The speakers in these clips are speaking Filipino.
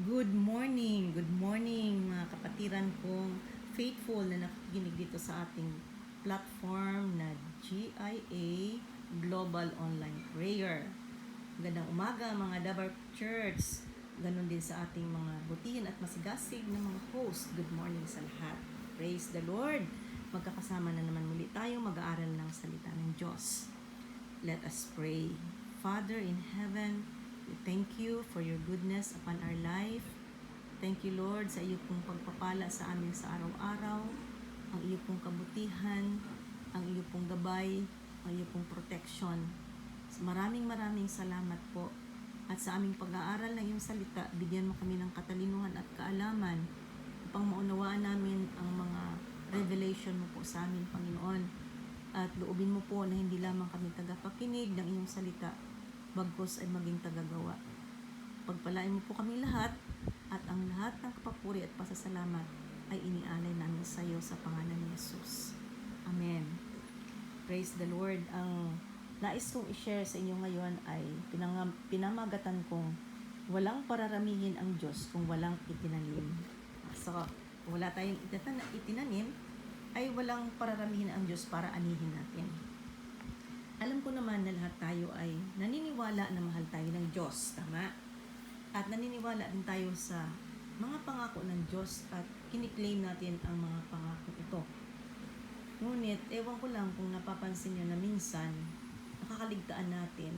Good morning mga kapatiran kong faithful na nakikinig dito sa ating platform na GIA Global Online Prayer. Magandang umaga mga Dabar Church, ganun din sa ating mga butihin at masigasig na mga host. Good morning sa lahat. Praise the Lord! Magkakasama na naman muli tayo mag-aaral ng salita ng Diyos. Let us pray. Father in heaven, we thank you for your goodness upon our life. Thank you, Lord, sa iyo pong pagpapala sa amin sa araw-araw, ang iyo pong kabutihan, ang iyo pong gabay, ang iyo pong protection. Maraming salamat po. At sa aming pag-aaral ng iyong salita, bigyan mo kami ng katalinuhan at kaalaman upang maunawaan namin ang mga revelation mo po sa amin, Panginoon. At loobin mo po na hindi lamang kami tagapakinig ng iyong salita, bagkus ay maging tagagawa. Pagpalain mo po kami lahat, at ang lahat ng kapapuri at pasasalamat ay inialay namin sa iyo sa pangalan ni Jesus. Amen. Praise the Lord. Ang nais kong i-share sa inyo ngayon ay pinamagatan kong walang pararamihin ang Diyos kung walang itinanim. So, wala tayong itinanim, ay walang pararamihin ang Diyos para anihin natin. Alam ko naman na lahat tayo ay naniniwala na mahal tayo ng Diyos, tama? At naniniwala din tayo sa mga pangako ng Diyos at kiniklaim natin ang mga pangako ito. Ngunit, ewan ko lang kung napapansin nyo na minsan, nakakaligtaan natin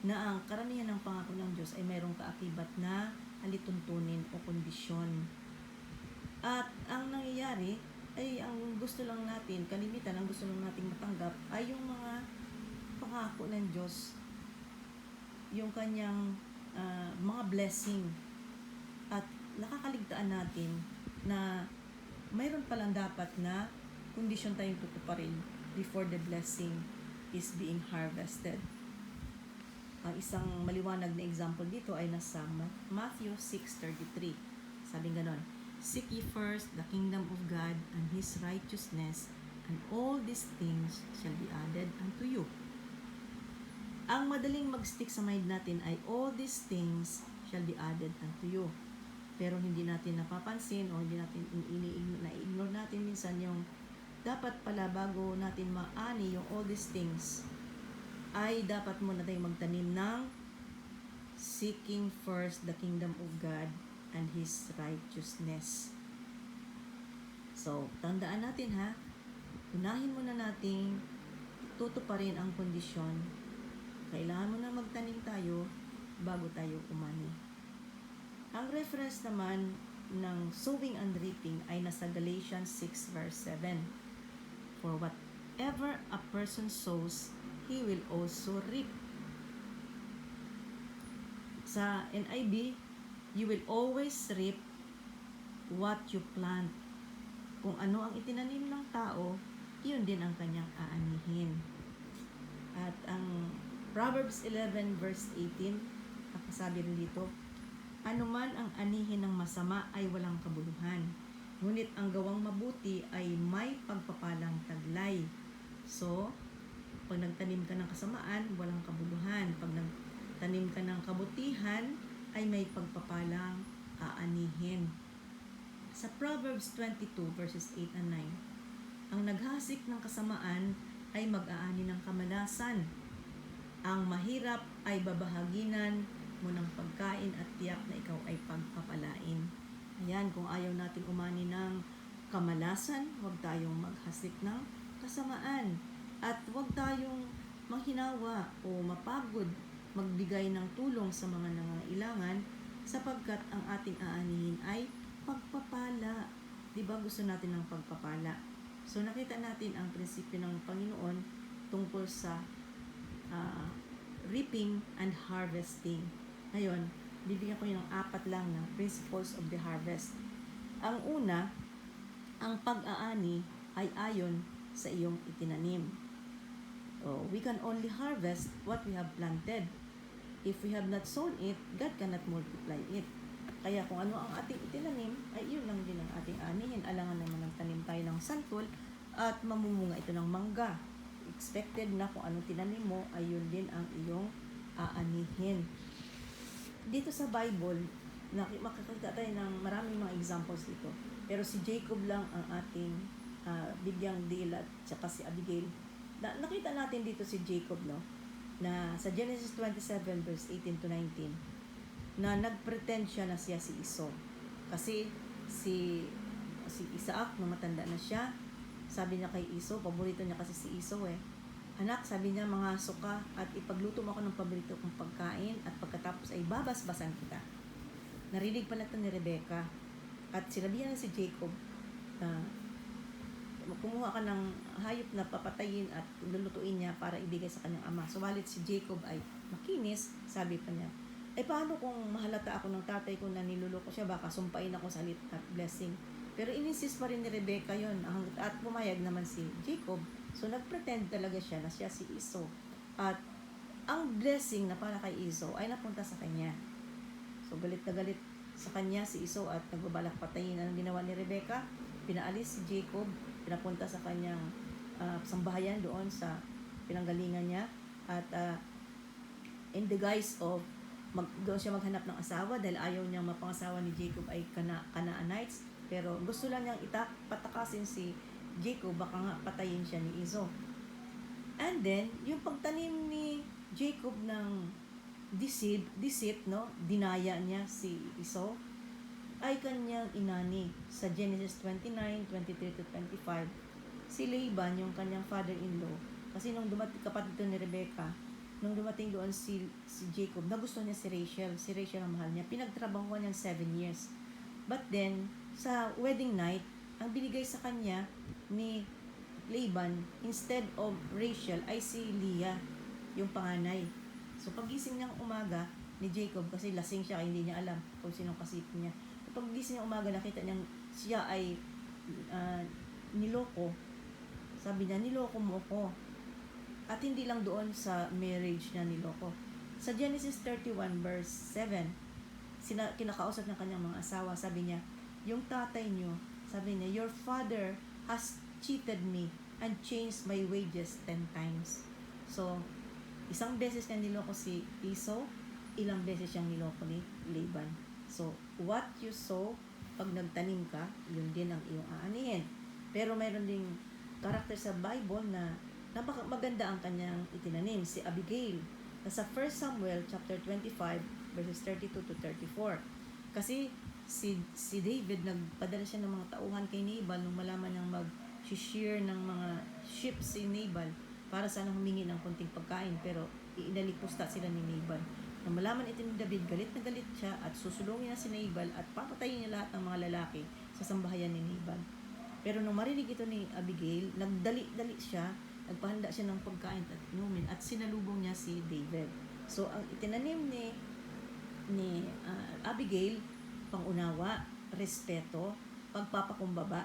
na ang karamihan ng pangako ng Diyos ay mayroong kaakibat na alituntunin o kondisyon. At ang nangyayari ay ang gusto lang natin, kalimitan, ang gusto lang nating matanggap ay yung mga pangako ng Diyos, yung kanyang mga blessing. At nakakaligtaan natin na mayroon palang dapat na kondisyon tayong tutuparin before the blessing is being harvested. Ang isang maliwanag na example dito ay nasa Matthew 6:33. Sabing ganon, "Seek ye first the kingdom of God and His righteousness, and all these things shall be added unto you." Ang madaling mag-stick sa mind natin ay all these things shall be added unto you. Pero hindi natin napapansin o hindi natin na-ignore natin minsan yung dapat pala bago natin maani yung all these things ay dapat muna tayong magtanim ng seeking first the kingdom of God and His righteousness. So, tandaan natin ha, unahin muna nating tutuparin ang kondisyon. Kailangan mo na magtanim tayo bago tayo umani. Ang reference naman ng sowing and reaping ay nasa Galatians 6 verse 7. "For whatever a person sows, he will also reap." Sa NIV, "You will always reap what you plant." Kung ano ang itinanim ng tao, iyon din ang kanyang aanihin. At ang Proverbs 11 verse 18, nakasabi rin dito, "Anuman ang anihin ng masama ay walang kabuluhan, ngunit ang gawang mabuti ay may pagpapalang taglay." So, pag nagtanim ka ng kasamaan, walang kabuluhan. Pag nagtanim ka ng kabutihan, ay may pagpapalang aanihin. Sa Proverbs 22 verses 8 and 9, "Ang naghasik ng kasamaan ay mag-aani ng kamalasan. Ang mahirap ay babahaginan mo ng pagkain at tiyak na ikaw ay pagpapalain." Ayan, kung ayaw natin umani ng kamalasan, huwag tayong maghasik ng kasamaan. At huwag tayong manghinawa o mapagod magbigay ng tulong sa mga nangangailangan sapagkat ang ating aanihin ay pagpapala. Diba gusto natin ng pagpapala? So nakita natin ang prinsipyo ng Panginoon tungkol sa reaping and harvesting. Ngayon, bibigyan ko ng 4 lang na principles of the harvest. Ang una, ang pag-aani ay ayon sa iyong itinanim. We can only harvest what we have planted. If we have not sown it, God cannot multiply it. Kaya kung ano ang ating itinanim, ay iyon lang din ang ating anihin. Alangan naman ng tanim tayo ng santol at mamumunga ito ng mangga. Expected na kung anong tinanim mo, ay yun din ang iyong aanihin. Dito sa Bible, makakita tayo ng maraming mga examples dito. Pero si Jacob lang ang ating bigyang deal at saka si Abigail. Nakita natin dito si Jacob, no? Na sa Genesis 27 verse 18 to 19 na nagpretend siya na siya si Esau. Kasi si Isaac, nung matanda na siya, sabi niya kay Esau, paborito niya kasi si Esau Anak, sabi niya, mga suka at ipagluto mo ako ng paborito kong pagkain at pagkatapos ay babasbasan kita. Narinig pala ito ni Rebecca at sinabihan si Jacob na kumuha ka ng hayop na papatayin at lulutuin niya para ibigay sa kanyang ama. Subalit si Jacob ay makinis, sabi pa niya, ay paano kung mahalata ako ng tatay ko na niluloko siya, baka sumpain ako sa at blessing. Pero ininsist pa rin ni Rebecca yon at pumayag naman si Jacob. So nagpretend talaga siya na siya si Esau. At ang blessing na para kay Esau ay napunta sa kanya. So galit na galit sa kanya si Esau at nagbabalak patayin. Anong ginawa ni Rebecca? Pinaalis si Jacob, pinapunta sa kanyang sambahayan doon sa pinanggalingan niya. At in the guise of doon siya maghanap ng asawa dahil ayaw niyang mapangasawa ni Jacob ay Canaanites. Pero gusto lang niyang patakasin si Jacob, baka nga patayin siya ni Esau. And then, yung pagtanim ni Jacob ng deceit, no? Dinaya niya si Esau, ay kanyang inani. Sa Genesis 29, 23 to 25, si Laban, yung kanyang father-in-law, kasi nung dumating, kapatid ni Rebecca, nung dumating doon si Jacob, nagustuhan niya si Rachel. Si Rachel ang mahal niya. Pinagtrabahuan niya 7 years. But then, sa wedding night, ang binigay sa kanya ni Laban, instead of Rachel, ay si Leah, yung panganay. So, pagising niyang umaga ni Jacob, kasi lasing siya, hindi niya alam kung sinong kasipin niya. Pagising niyang umaga, nakita niyang siya ay niloko. Sabi niya, niloko mo ko. At hindi lang doon sa marriage niya niloko. Sa Genesis 31 verse 7, kinakausap ng kanyang mga asawa, sabi niya, yung tatay niyo, sabi niya, your father has cheated me and changed my wages 10 times. So, isang beses niya niloko si Esau, ilang beses siyang niloko ni Laban. So, what you sow, pag nagtanim ka, yun din ang iyong aanihin. Pero mayroon ding karakter sa Bible na maganda ang kanyang itinanim, si Abigail. Nasa 1 Samuel chapter 25 verses 32 to 34. Kasi si David, nagpadala siya ng mga tauhan kay Nabal nung malaman niyang mag-share ng mga sheep si Nabal para sana humingi ng konting pagkain, pero inalipusta sila ni Nabal. Nang malaman ito ni David, galit na galit siya at susulungin niya si Nabal at papatayin niya lahat ng mga lalaki sa sambahayan ni Nabal. Pero nung marinig ito ni Abigail, nagdali-dali siya, nagpahanda siya ng pagkain at inumin at sinalubong niya si David. So ang itinanim ni Abigail, pangunawa, respeto, pagpapakumbaba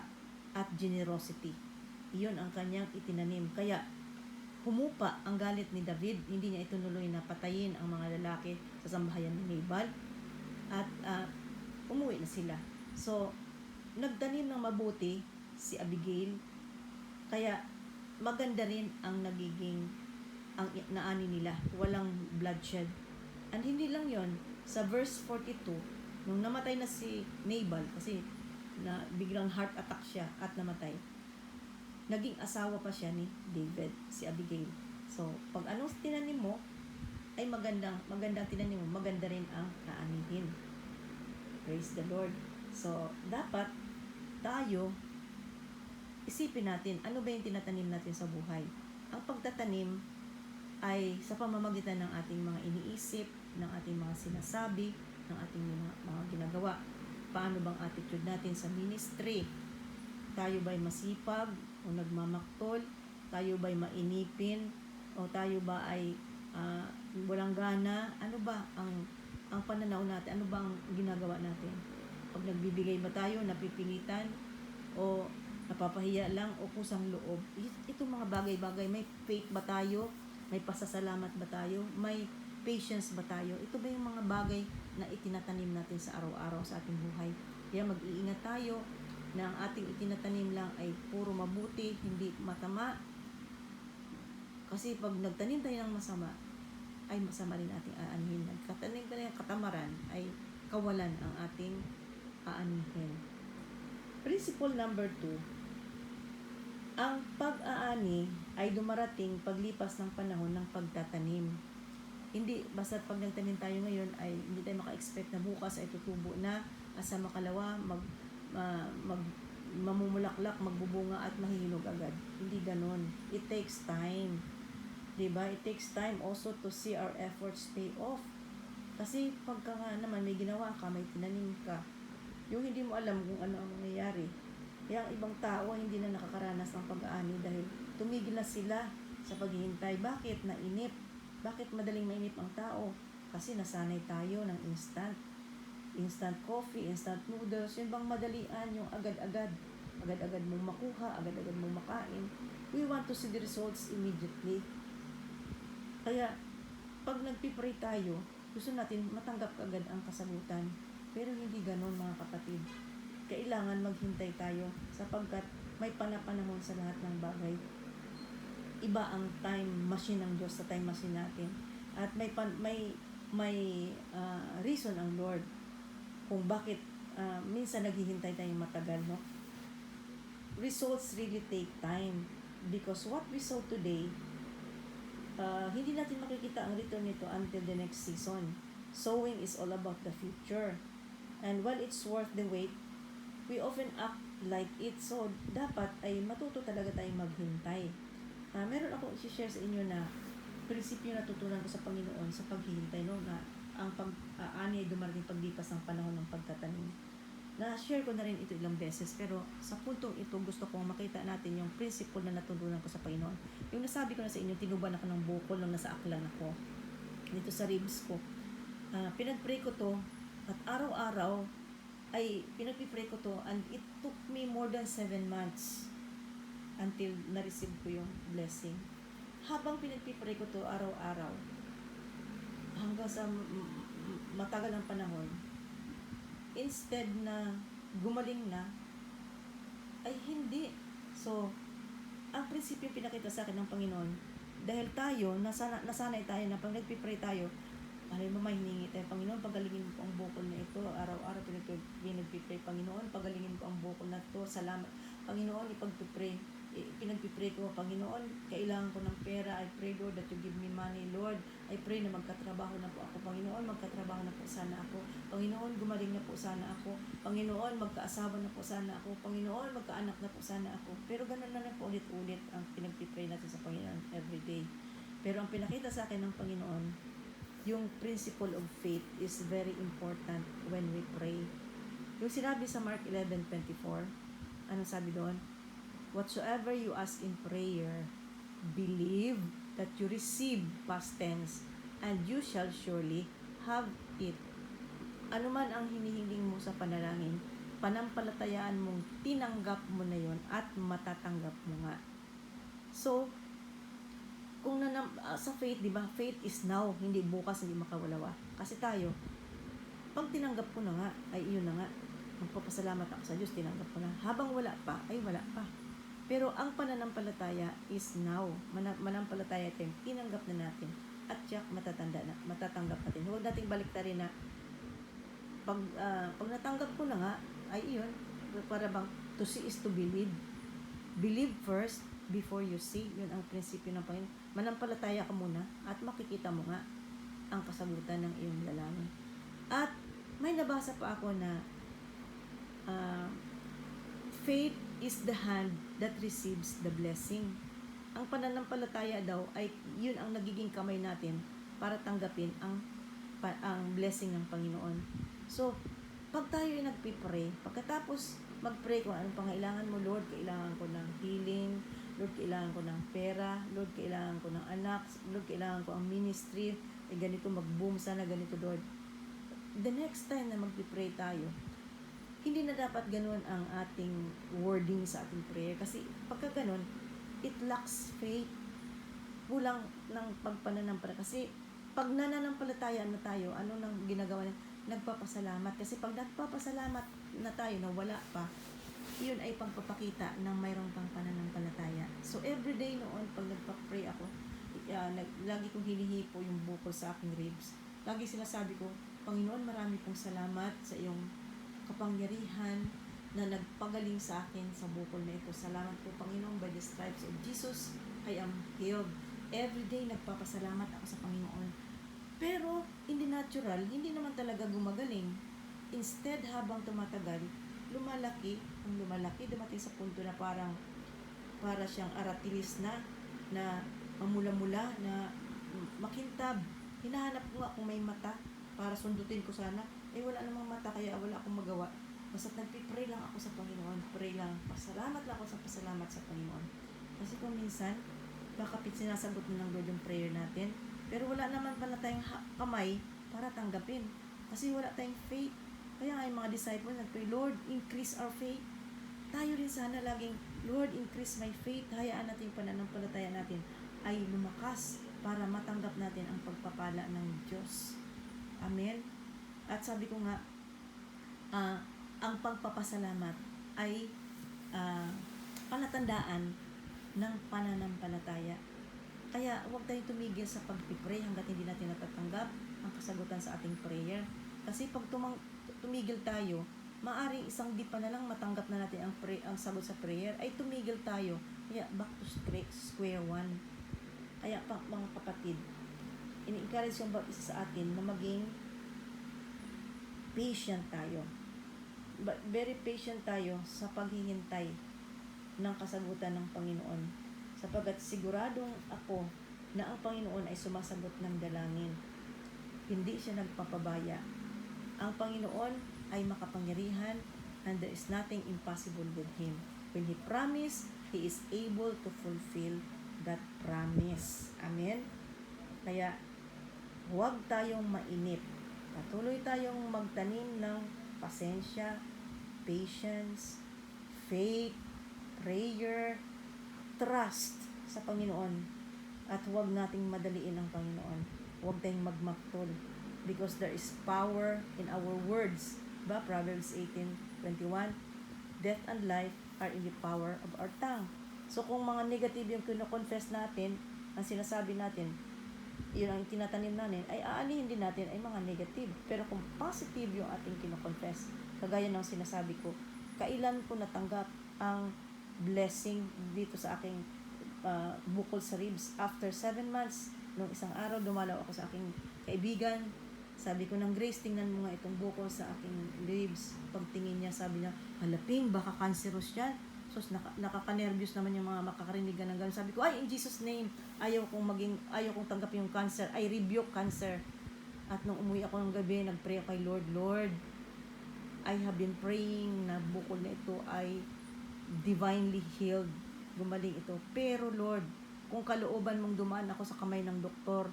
at generosity. Iyon ang kanyang itinanim. Kaya humupa ang galit ni David, hindi niya itunuloy na patayin ang mga lalaki sa sambahayan ni Nabal at umuwi na sila. So nagtanim ng mabuti si Abigail, kaya maganda rin ang nagiging ang naani nila, walang bloodshed. And hindi lang yon, sa verse 42, nung namatay na si Nabal, kasi na biglang heart attack siya at namatay, naging asawa pa siya ni David, si Abigail. So pag anong tinanim mo ay magandang tinanim mo, maganda rin ang naanihin. Praise the Lord. So dapat tayo isipin natin, ano ba yung tinatanim natin sa buhay? Ang pagtatanim ay sa pamamagitan ng ating mga iniisip, ng ating mga sinasabi, ng ating mga ginagawa. Paano bang attitude natin sa ministry? Tayo ba'y masipag o nagmamaktol? Tayo ba'y mainipin? O tayo ba ay walang gana? Ano ba ang pananaw natin? Ano ba ang ginagawa natin? Pag nagbibigay ba tayo, napipilitan? O napapahiya lang o kusang loob? Itong mga bagay-bagay, may faith ba tayo? May pasasalamat ba tayo? May patience ba tayo? Ito ba yung mga bagay na itinatanim natin sa araw-araw sa ating buhay? Kaya mag-iingat tayo na ang ating itinatanim lang ay puro mabuti, hindi matama. Kasi pag nagtanim tayo ng masama, ay masama rin ating aanihin. Nagkatanim ka ng katamaran, ay kawalan ang ating aanihin. Principle number 2, ang pag-aani ay dumarating paglipas ng panahon ng pagtatanim. Hindi basta pag nagtanim tayo ngayon ay hindi tayo maka-expect na bukas ay tutubo na at sa makalawa mamumulaklak, magbubunga at mahihinog agad. Hindi ganon. It takes time. Diba? It takes time also to see our efforts pay off. Kasi pagka nga naman may ginawa ka, may tinanim ka, yung hindi mo alam kung ano ang nangyayari. Kaya ang ibang tao hindi na nakakaranas ng pag-aani dahil tumigil na sila sa paghihintay. Bakit? Nainip. Bakit madaling mainip ang tao? Kasi nasanay tayo ng instant coffee, instant noodles, yun bang madalian, yung agad-agad mong makuha, agad-agad mong makain. We want to see the results immediately. Kaya pag nagpipray tayo, gusto natin matanggap agad ang kasagutan. Pero hindi ganon, mga kapatid. Kailangan maghintay tayo sapagkat may panapanahon sa lahat ng bagay. Iba ang time machine ng Diyos sa time machine natin. At may reason ang Lord kung bakit minsan naghihintay tayong matagal, no? Results really take time because what we sow today, hindi natin makikita ang return nito until the next season. Sowing is all about the future. And while it's worth the wait, we often act like it. So, dapat ay matuto talaga tayong maghintay. Meron ako i-share sa inyo na prinsipyo na natutunan ko sa Panginoon sa paghihintay, no? Na ang pag-aani ay dumarating paglipas ng panahon ng pagtatanim. Na-share ko na rin ito ilang beses, pero sa puntong ito gusto kong makita natin yung principle na natutunan ko sa Panginoon. Yung nasabi ko na sa inyo, tinuban ako ng bukol nung nasa aklan ako. Dito sa ribs ko. Pinag-pray ko to at araw-araw ay pinag-pray ko to and it took me more than 7 months until na-receive ko yung blessing. Habang pinag-pray ko to araw-araw, hanggang sa matagal ng panahon, instead na gumaling na, ay hindi. So, ang prinsipyo pinakita sa akin ng Panginoon, dahil tayo, nasanay tayo na pag nagpipray tayo, alam mo, mahiningi tayo, Panginoon, pagalingin mo po ang bukol na ito, araw-araw pinagpipray, Panginoon, pagalingin mo po ang bukol na ito, salamat, Panginoon, pinagpipray ko, Panginoon, kailangan ko ng pera, I pray, Lord, that you give me money, Lord, I pray na magkatrabaho na po ako, Panginoon, magkatrabaho na po sana ako, Panginoon, gumaling na po sana ako, Panginoon, magkaasawa na po sana ako, Panginoon, magkaanak na po sana ako. Pero ganun na lang po ulit-ulit ang pinagpipray natin sa Panginoon everyday. Pero ang pinakita sa akin ng Panginoon, yung principle of faith is very important when we pray. Yung sinabi sa Mark 11:24, anong sabi doon? Whatsoever you ask in prayer, believe that you receive, past tense, and you shall surely have it. Ano man ang hinihiling mo sa panalangin, panampalatayaan mong tinanggap mo na yon at matatanggap mo nga. So, kung sa faith, di ba? Faith is now, hindi bukas, hindi makawalawa. Kasi tayo, pag tinanggap ko na nga, ay iyon na nga. Magpapasalamat ako sa Diyos, tinanggap ko na. Habang wala pa, ay wala pa. Pero ang pananampalataya is now. Manampalataya tayo, tinanggap na natin. At siya, matatanggap natin. Huwag nating baliktarin na pag natanggap ko na nga, ay iyon. Para bang, to see is to believe. Believe first before you see. Yun ang prinsipyo ng Panginoon. Manampalataya ka muna at makikita mo nga ang kasagutan ng iyong dalangin. At may nabasa pa ako na faith is the hand that receives the blessing. Ang pananampalataya daw ay yun ang nagiging kamay natin para tanggapin ang blessing ng Panginoon. So, pag tayo ay nagpipray, pagkatapos mag-pray kung anong pangailangan mo, Lord, kailangan ko ng healing, Lord, kailangan ko ng pera, Lord, kailangan ko ng anak, Lord, kailangan ko ang ministry, ganito mag-boom sana, ganito, Lord. The next time na mag-pray tayo, hindi na dapat ganun ang ating wording sa ating prayer. Kasi pagka ganun, it lacks faith. Kulang ng pagpananampalataya. Kasi pag nananampalatayaan na tayo, ano nang ginagawa niya? Nagpapasalamat. Kasi pag nagpapasalamat na tayo na wala pa, yun ay pagpapakita ng mayroong pang pananampalataya. So everyday noon, pag nagpa-pray ako, lagi kong hinihipo yung bukol sa aking ribs. Lagi sinasabi ko, Panginoon, marami pong salamat sa iyong kapangyarihan na nagpagaling sa akin sa bukol na ito. Salamat po, Panginoon, by the stripes of Jesus, I am healed. Every day, nagpapasalamat ako sa Panginoon. Pero, in the natural, hindi naman talaga gumagaling. Instead, habang tumatagal, lumalaki, dumating sa punto na para siyang aratilis na mamula-mula, na makintab. Hinahanap ko nga kung may mata para sundutin ko sana. Wala namang mata, kaya wala akong magawa. Basta nagpipray lang ako sa Panginoon. Pray lang. Pasalamat lang ako sa pasalamat sa Panginoon. Kasi kung minsan, bakit sinasagot na ng Lord yung prayer natin, pero wala naman pala tayong kamay para tanggapin. Kasi wala tayong faith. Kaya nga yung mga disciples nagpray, Lord, increase our faith. Tayo rin sana laging, Lord, increase my faith. Hayaan natin yung pananampalataya natin ay lumakas para matanggap natin ang pagpapala ng Diyos. Amen? At sabi ko nga, ang pagpapasalamat ay palatandaan ng pananampalataya. Kaya huwag tayong tumigil sa pagpipray hanggat hindi natin natatanggap ang kasagutan sa ating prayer. Kasi pag tumigil tayo, maaring isang di pa na lang matanggap na natin ang sagot sa prayer, ay tumigil tayo. Kaya back to square one. Kaya mga kapatid, ini-encourage yung bawat isa sa atin na maging patient tayo. Very patient tayo sa paghihintay ng kasagutan ng Panginoon. Sapagkat siguradong ako na ang Panginoon ay sumasagot ng dalangin. Hindi siya nagpapabaya. Ang Panginoon ay makapangyarihan and there is nothing impossible with Him. When He promised, He is able to fulfill that promise. Amen? Kaya, huwag tayong mainip. Patuloy tayong magtanim ng pasensya, patience, faith, prayer, trust sa Panginoon. At huwag nating madaliin ang Panginoon. Huwag tayong magmaktol. Because there is power in our words. Ba? Proverbs 18:21. Death and life are in the power of our tongue. So kung mga negative yung kino-confess natin, ang sinasabi natin, yun ang tinatanim natin, ay aalihin din natin ay mga negative. Pero kung positive yung ating kino-confess, kagaya ng sinasabi ko, kailan ko natanggap ang blessing dito sa aking bukol sa ribs? After 7 months, nung isang araw, dumalaw ako sa aking kaibigan. Sabi ko ng Grace, tingnan mo nga itong bukol sa aking ribs. Pagtingin niya, sabi niya, halaping, baka cancerous yan. So, nakaka-nervous naman yung mga makakarinig ng gano'n. Sabi ko, ay, in Jesus' name, ayaw kong tanggapin yung cancer. I rebuke cancer. At nung umuwi ako ng gabi, nag-pray ako kay Lord, Lord, I have been praying na bukol na ito ay divinely healed. Gumaling ito. Pero Lord, kung kalooban mong dumaan ako sa kamay ng doktor,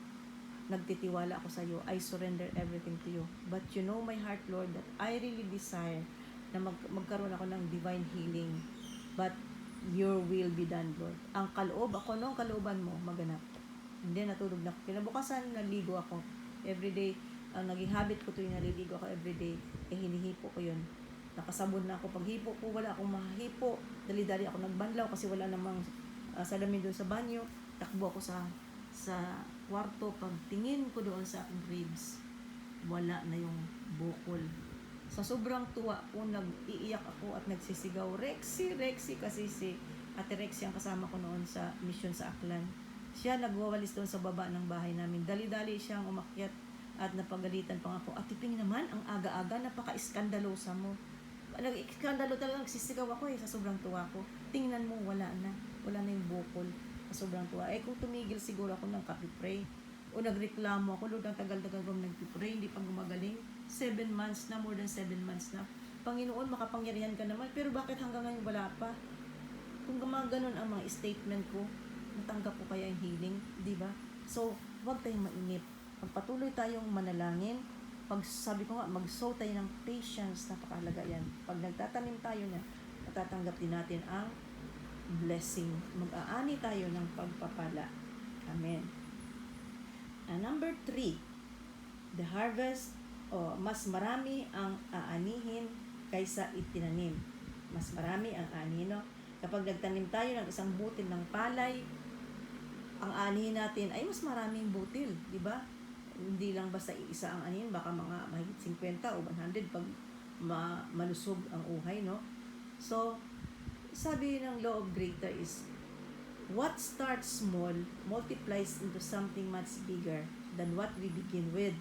nagtitiwala ako sa iyo, I surrender everything to you. But you know my heart, Lord, that I really desire na magkaroon ako ng divine healing. But your will be done, Lord. Ang kalooban mo, maganap. Hindi, natulog na ako. Kinabukasan, naligo ako. Everyday, ang naging habit ko tuwing naliligo ako everyday, hinihipo ko yun. Nakasabon na ako. Pag hipo ko, wala akong mahipo. Dali-dali ako nagbanlaw kasi wala namang salamin doon sa banyo. Takbo ako sa kwarto. Pag tingin ko doon sa aking ribs, wala na yung bukol. Sa sobrang tuwa ko, nag-iiyak ako at nagsisigaw, Rexy, kasi si Ate Rexy ang kasama ko noon sa mission sa Aklan. Siya nagwawalis doon sa baba ng bahay namin. Dali-dali siyang umakyat at napagalitan pa ako. Ate Ping naman, ang aga-aga, napaka-iskandalosa mo. Nag-iskandalo talaga, nagsisigaw ako sa sobrang tuwa ko. Tingnan mo, wala na yung bukol. Sa sobrang tuwa. Kung tumigil siguro ako ng kapipray, o nagreklamo ako, Lord, ang tagal-tagal ko nagpipray, hindi pa gumagaling. 7 months na, more than 7 months na. Panginoon, makapangyarihan ka naman, pero bakit hanggang ngayon wala pa? Kung gumaganon ang mga statement ko, natanggap ko kaya yung healing, di ba? So, huwag tayong mainip. Pagpatuloy tayong manalangin, sabi ko nga, mag-sow tayo ng patience, napakahalaga yan. Pag nagtatanim tayo na, matatanggap din natin ang blessing. Mag-aani tayo ng pagpapala. Amen. Number 3, the harvest, mas marami ang aanihin kaysa itinanim. Mas marami ang aanihin, no? Kapag nagtanim tayo ng isang butil ng palay, ang aanihin natin ay mas maraming butil, di ba? hindi lang basta isa ang anin, baka mga mahigit 50 o 100 pag malusog ang uhay, no? So, sabi ng law of greater is, what starts small multiplies into something much bigger than what we begin with.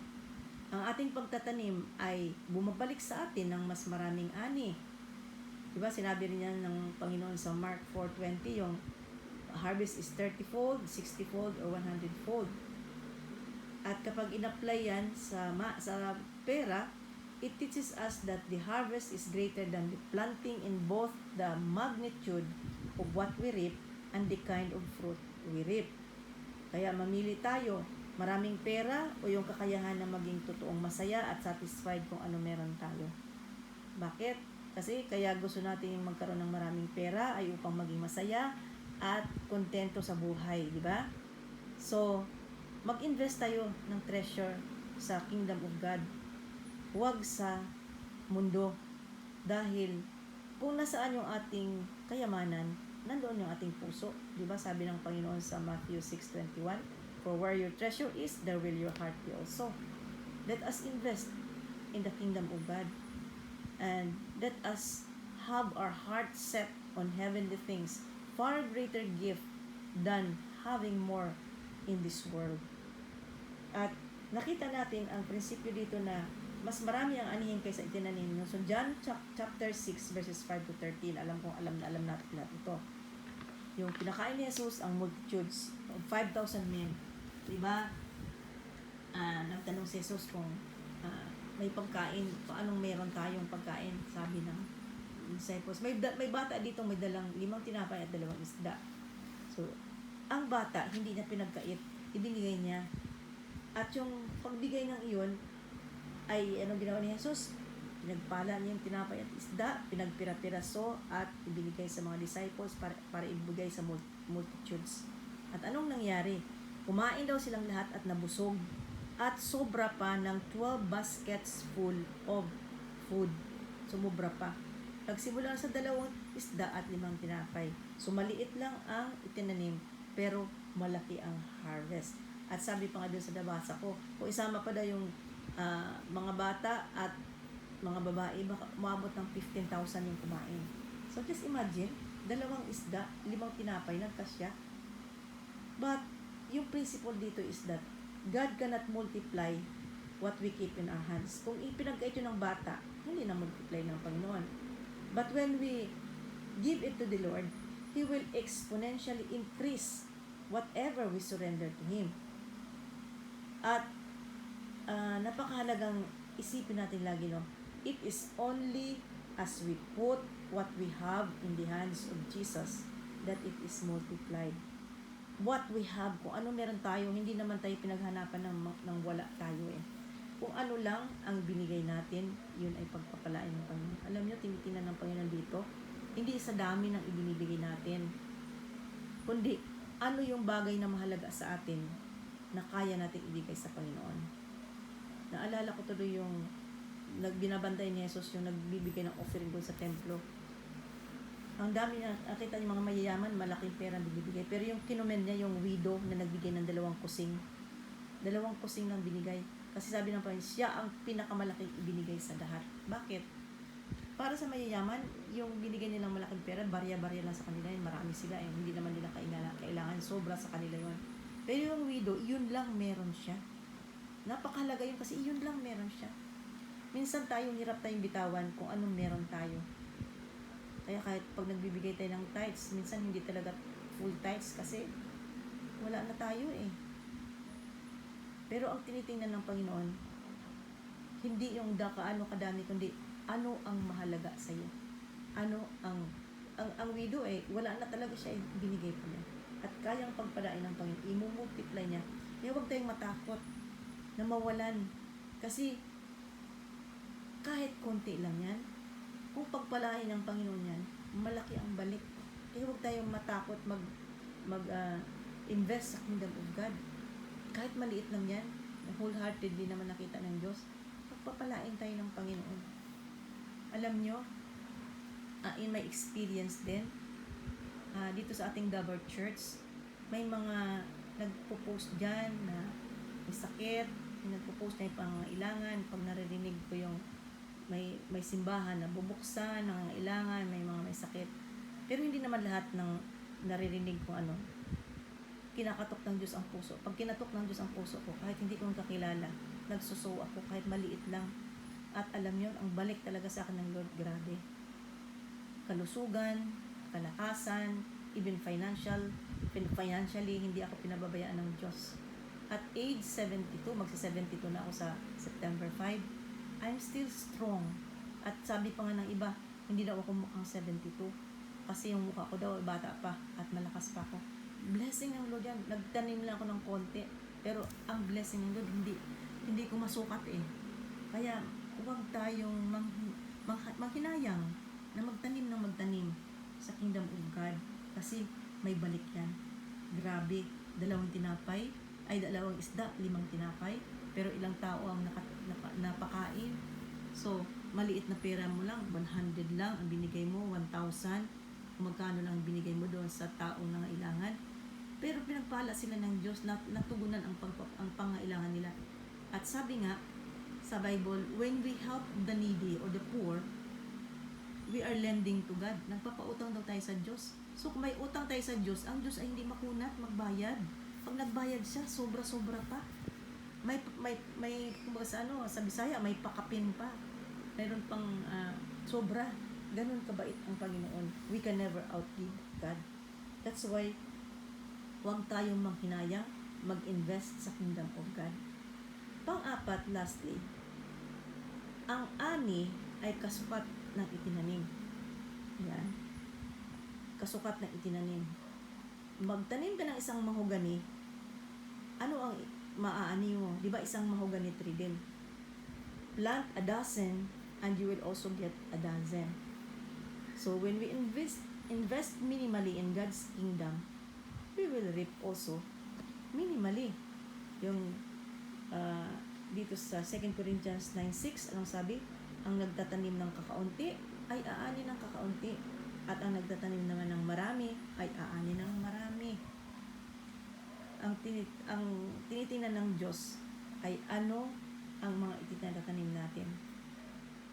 Ang ating pagtatanim ay bumabalik sa atin ng mas maraming ani. Diba, sinabi rin yan ng Panginoon sa Mark 4:20, yung harvest is 30-fold, 60-fold, or 100-fold. At kapag in-apply yan sa pera, it teaches us that the harvest is greater than the planting in both the magnitude of what we reap and the kind of fruit we reap. Kaya mamili tayo, maraming pera o yung kakayahan na maging totoong masaya at satisfied kung ano meron tayo. Bakit? Kasi kaya gusto natin magkaroon ng maraming pera ay upang maging masaya at kontento sa buhay, di ba? So, mag-invest tayo ng treasure sa Kingdom of God. Huwag sa mundo. Dahil kung nasaan yung ating kayamanan, nandoon yung ating puso. Di ba? Sabi ng Panginoon sa Matthew 6:21, for where your treasure is, there will your heart be also. Let us invest in the Kingdom of God. And let us have our heart set on heavenly things, far greater gift than having more in this world. At nakita natin ang prinsipyo dito na mas marami ang anihin kaysa itinanim nyo. So John chapter 6 verses 5 to 13, alam natin lahat ito. Yung pinakain ni Jesus ang multitudes of 5,000 men. Diba? Nagtanong si Jesus kung may pagkain, paanong meron tayong pagkain, sabi ng disciples. May bata dito may dalang 5 tinapay at 2 isda. So, ang bata, hindi niya pinagkait, ibinigay niya. At yung pagbigay ng iyon, ay anong ginawa ni Jesus? Pinagpala niya yung tinapay at isda, pinagpira-piraso at ibinigay sa mga disciples para ibigay sa multitudes. At anong nangyari? Kumain daw silang lahat at nabusog. At sobra pa ng 12 baskets full of food. Sumobra pa. Nagsimula sa 2 isda at 5 tinapay. So maliit lang ang itinanim, pero malaki ang harvest. At sabi pa nga doon sa nabasa ko, kung isama pa daw yung mga bata at mga babae, baka umabot ng 15,000 yung kumain. So just imagine, 2 isda, 5 tinapay, nagkasya. But yung principle dito is that God cannot multiply what we keep in our hands. Kung ipinagkait yun ng bata, hindi na multiply ng Panginoon. But when we give it to the Lord, He will exponentially increase whatever we surrender to Him. At napakahalagang isipin natin lagi, no? It is only as we put what we have in the hands of Jesus that it is multiplied. What we have, kung ano meron tayo, hindi naman tayo pinaghanapan ng wala tayo eh. Kung ano lang ang binigay natin, yun ay pagpapalain ng Panginoon. Alam nyo, tinitingnan ng Panginoon dito, hindi sa dami ng ibinibigay natin, kundi ano yung bagay na mahalaga sa atin na kaya natin ibigay sa Panginoon. Naalala ko tuloy yung nagbinabantay ni Jesus, yung nagbibigay ng offering doon sa templo. Ang dami na, nakita yung mga mayayaman, malaking pera ang binibigay. Pero yung kinumen niya, yung widow na nagbigay ng 2 kusing. 2 kusing lang binigay. Kasi sabi ng Panginoon, siya ang pinakamalaking ibinigay sa lahat. Bakit? Para sa mayayaman, yung binigay nilang malaking pera, barya-barya lang sa kanila yun. Marami sila eh. Hindi naman nila kailangan. Sobra sa kanila yun. Pero yung widow, yun lang meron siya. Napakahalaga yun kasi yun lang meron siya. Minsan tayong hirap tayong bitawan kung anong meron tayo. Kaya kahit pag nagbibigay tayo ng tithes, minsan hindi talaga full tithes kasi wala na tayo eh. Pero ang tinitingnan ng Panginoon, hindi yung kaano kadami, kundi ano ang mahalaga sa iyo. Ano ang widow eh, wala na talaga siya, binigay pa niya. At kayang pagpalain ng Panginoon, imumultiply niya. Kaya huwag tayong matakot na mawalan. Kasi kahit konti lang yan, kung pagpalain ng Panginoon yan, malaki ang balik. Kaya huwag tayong matakot invest sa Kingdom of God. Kahit maliit lang yan, wholeheartedly naman nakita ng Diyos, pagpapalain tayo ng Panginoon. Alam nyo, in my experience din, dito sa ating Dabar Church, may mga nagpo-post dyan na may sakit, Pinagpo-post niya yung pangangailangan. Pag naririnig ko yung may simbahan na bubuksan, nangangailangan, may mga may sakit. Pero hindi naman lahat ng naririnig ko kinakatok ng Diyos ang puso. Pag kinatok ng Diyos ang puso ko, kahit hindi ko kakilala, nagsuso ako kahit maliit lang. At alam yon, ang balik talaga sa akin ng Lord, grabe. Kalusugan, kalakasan, even financially, hindi ako pinababayaan ng Diyos. At age 72, magsa-72 na ako sa September 5, I'm still strong. At sabi pa nga ng iba, hindi daw ako mukhang 72. Kasi yung mukha ko daw, bata pa at malakas pa ako. Blessing ng Lord yan. Nagtanim lang ako ng konti. Pero ang blessing ng Lord, hindi ko masukat eh. Kaya huwag tayong manghinayang na magtanim ng magtanim sa kingdom of God. Kasi may balik yan. Grabe, 2 isda, 5 tinapay. Pero ilang tao ang napakain. So, maliit na pera mo lang, 100 lang ang binigay mo, 1,000. Kung magkano lang binigay mo doon sa taong nangailangan. Pero pinagpala sila ng Diyos na natugunan ang pangailangan nila. At sabi nga sa Bible, when we help the needy or the poor, we are lending to God. Nagpapautang daw tayo sa Diyos. So kung may utang tayo sa Diyos, ang Diyos ay hindi makunat, magbayad. Pag nagbayad siya, sobra-sobra pa. May kumbaga sa Bisaya, may pakapin pa. Mayroon pang sobra. Ganun kabait ang Panginoon. We can never outgive God. That's why huwag tayong manghinayang mag-invest sa kingdom of God. Pang-apat, lastly, ang ani ay kasukat ng itinanim. Yan. Kasukat ng itinanim. Magtanim ka ng isang mahogani, ano ang maaani mo? Di ba isang mahogani tree din? Plant a dozen and you will also get a dozen. So when we invest minimally in God's kingdom, we will reap also minimally. Yung dito sa 2 Corinthians 9:6, anong sabi? Ang nagtatanim ng kakaunti ay aani ng kakaunti, at ang nagtatanim naman ng marami ay aani ng marami. Ang tinitingnan ng Diyos ay ano ang mga itinatanim natin.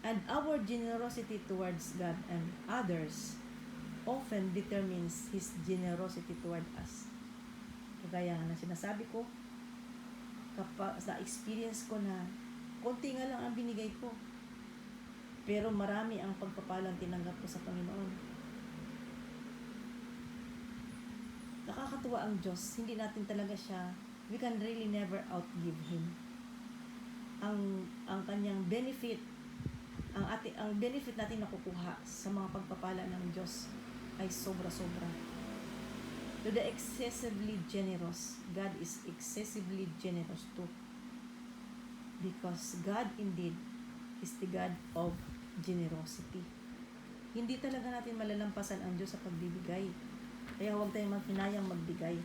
And our generosity towards God and others often determines His generosity toward us. Kagaya nga na sinasabi ko, sa experience ko na konti nga lang ang binigay ko, pero marami ang pagpapalang tinanggap ko sa Panginoon. Nakakatuwa ang Diyos. Hindi natin talaga siya, we can really never outgive Him. Ang kanyang benefit, ang benefit natin nakukuha sa mga pagpapala ng Diyos ay sobra-sobra. To the excessively generous, God is excessively generous too. Because God indeed is the God of generosity. Hindi talaga natin malalampasan ang Diyos sa pagbibigay. Kaya huwag tayong maghinayang magbigay.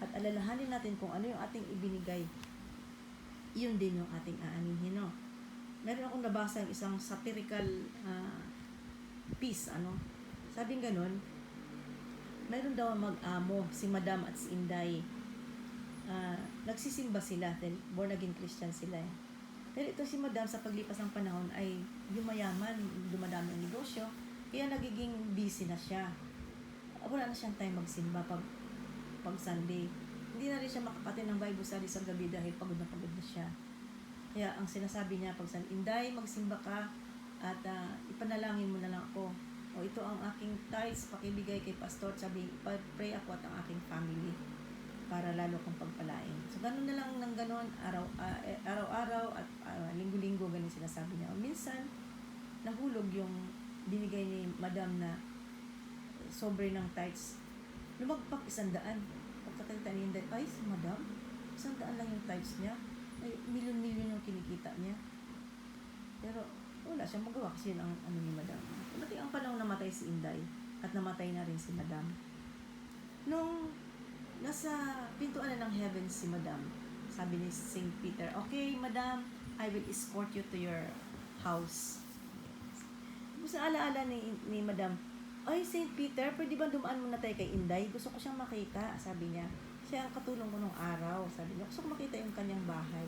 At alalahanin natin kung ano yung ating ibinigay. Iyon din yung ating aanihin, no? Meron akong nabasa yung isang satirical piece, Sabing ganun, meron daw mag-amo, si Madam at si Inday. Nagsisimba sila, born again Christian sila eh. Pero ito si Madam sa paglipas ng panahon ay yumayaman, dumadami ang negosyo, kaya nagiging busy na siya. Wala na siyang time magsimba pag Sunday. Hindi na rin siya makapatid ng Bible study sa gabi dahil pagod na siya. Kaya ang sinasabi niya pag Inday, magsimba ka at ipanalangin mo na lang ako. O ito ang aking tithes, pakibigay kay pastor, sabi, pray ako at ang aking family para lalo kong pagpalain. So, ganun na lang ng ganun, araw-araw at linggo-linggo, ganun sinasabi niya. O minsan, nahulog yung binigay ni Madam na sobre ng tithes. Lumagpak 100. Pagkakita ni Inday, ay, si Madam, 100 lang yung tithes niya. Ay, milyon-milyon yung kinikita niya. Pero, wala siyang magawa kasi ang ni Madam. Dumating ang panahon namatay si Inday at namatay na rin si Madam. Nung nasa pintuan na ng heaven si Madam, sabi ni St. Peter, okay, Madam, I will escort you to your house. Tapos alaala ni Madam, ay, St. Peter, pwede ba dumaan muna tayo kay Inday? Gusto ko siyang makita, sabi niya. Siya ang katulong ko nung araw, sabi niya. Gusto ko makita yung kanyang bahay.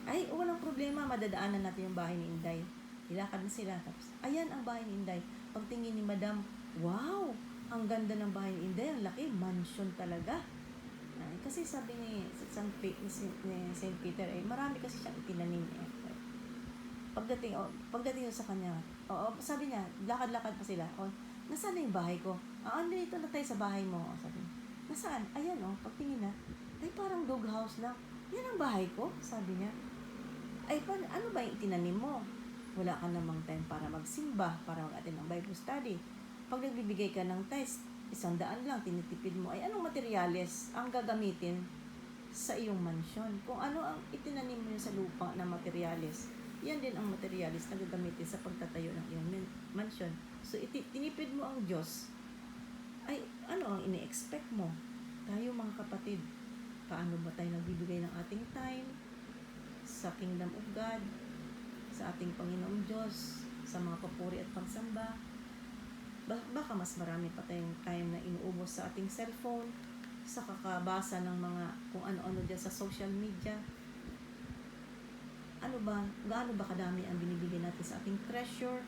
Ay, walang problema, madadaanan natin yung bahay ni Inday. Ilakad na sila. Tapos, ayan ang bahay ni Inday. Pagtingin ni Madam, wow! Ang ganda ng bahay ni Inday. Ang laki, mansion talaga. Ay, kasi sabi ni St. Peter, marami kasi siyang itinanim Pagdating sa kanya, sabi niya, lakad-lakad pa sila. Nasaan na yung bahay ko? Dito na tayo sa bahay mo. Sabi niya, nasaan? Ayan, pagtingin na. Ay, parang doghouse lang. Yan ang bahay ko, sabi niya. Ay, ano ba yung itinanim mo? Wala ka namang time para magsimba, para mag-attend ng Bible study. Pag nagbibigay ka ng test, 100 lang, tinitipid mo. Ay, anong materyales ang gagamitin sa iyong mansyon? Kung ano ang itinanim mo sa lupa na materyales, yan din ang materyales na gagamitin sa pagtatayo ng iyong mansyon. So, tinipid mo ang Diyos. Ay, ano ang ini-expect mo? Tayo mga kapatid, paano ba tayo nagbibigay ng ating time sa Kingdom of God, sa ating Panginoong Diyos, sa mga papuri at pagsamba? Baka mas marami pa tayong time na inuubos sa ating cellphone, sa kakabasa ng mga kung ano-ano dyan sa social media. Gaano ba kadami ang binibigay natin sa ating treasure?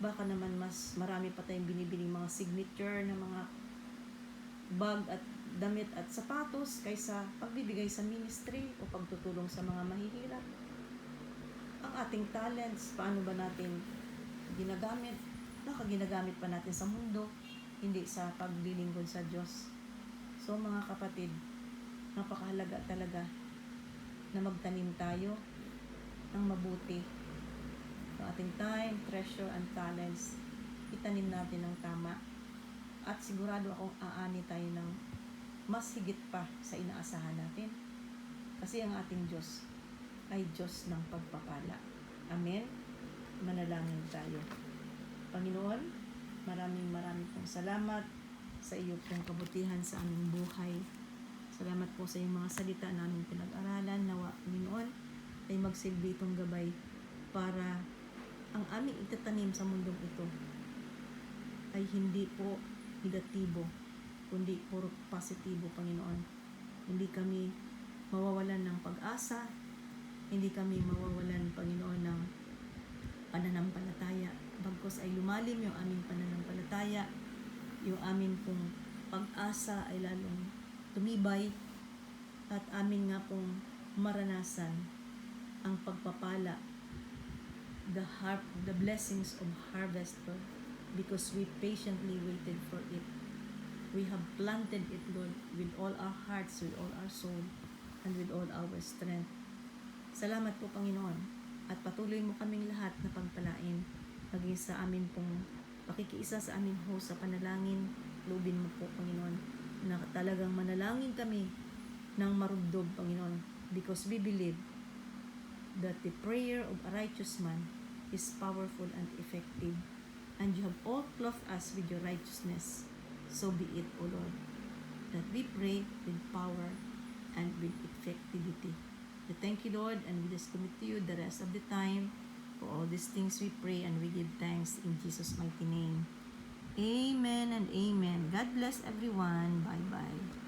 Baka naman mas marami pa tayong binibiling mga signature na mga bag at damit at sapatos kaysa pagbibigay sa ministry o pagtutulong sa mga mahihirap. Ang ating talents, paano ba natin ginagamit? Baka ginagamit pa natin sa mundo, hindi sa paglilingkod sa Diyos. So mga kapatid, napakahalaga talaga na magtanim tayo ng mabuti. Ang ating time, treasure, and talents, itanim natin ng tama. At sigurado akong aani tayo ng mas higit pa sa inaasahan natin. Kasi ang ating Diyos ay Diyos ng pagpapala. Amen? Manalangin tayo. Panginoon, maraming pong salamat sa iyo pong kabutihan sa aming buhay. Salamat po sa iyong mga salita na aming pinag-aralan. Nawa, Panginoon, ay magsilbi itong gabay para ang aming itatanim sa mundong ito ay hindi po negatibo, kundi puro positibo, Panginoon. Hindi kami mawawalan ng pag-asa, hindi kami mawawalan, Panginoon, ng pananampalataya. Bagkus ay lumalim yung aming pananampalataya, yung aming pong pag-asa ay lalong tumibay, at amin nga pong maranasan ang pagpapala, the blessings of harvest, Lord, because we patiently waited for it. We have planted it, Lord, with all our hearts, with all our soul, and with all our strength. Salamat po, Panginoon, at patuloy mo kaming lahat na pagpalain, maging sa amin pong pakikiisa sa aming host sa panalangin. Lubin mo po, Panginoon, na talagang manalangin kami ng marugdog, Panginoon, because we believe that the prayer of a righteous man is powerful and effective, and you have all clothed us with your righteousness. So be it, O Lord, that we pray with power and with effectivity. We thank you, Lord, and we just commit to you the rest of the time. For all these things we pray and we give thanks in Jesus' mighty name. Amen and amen. God bless everyone. Bye-bye.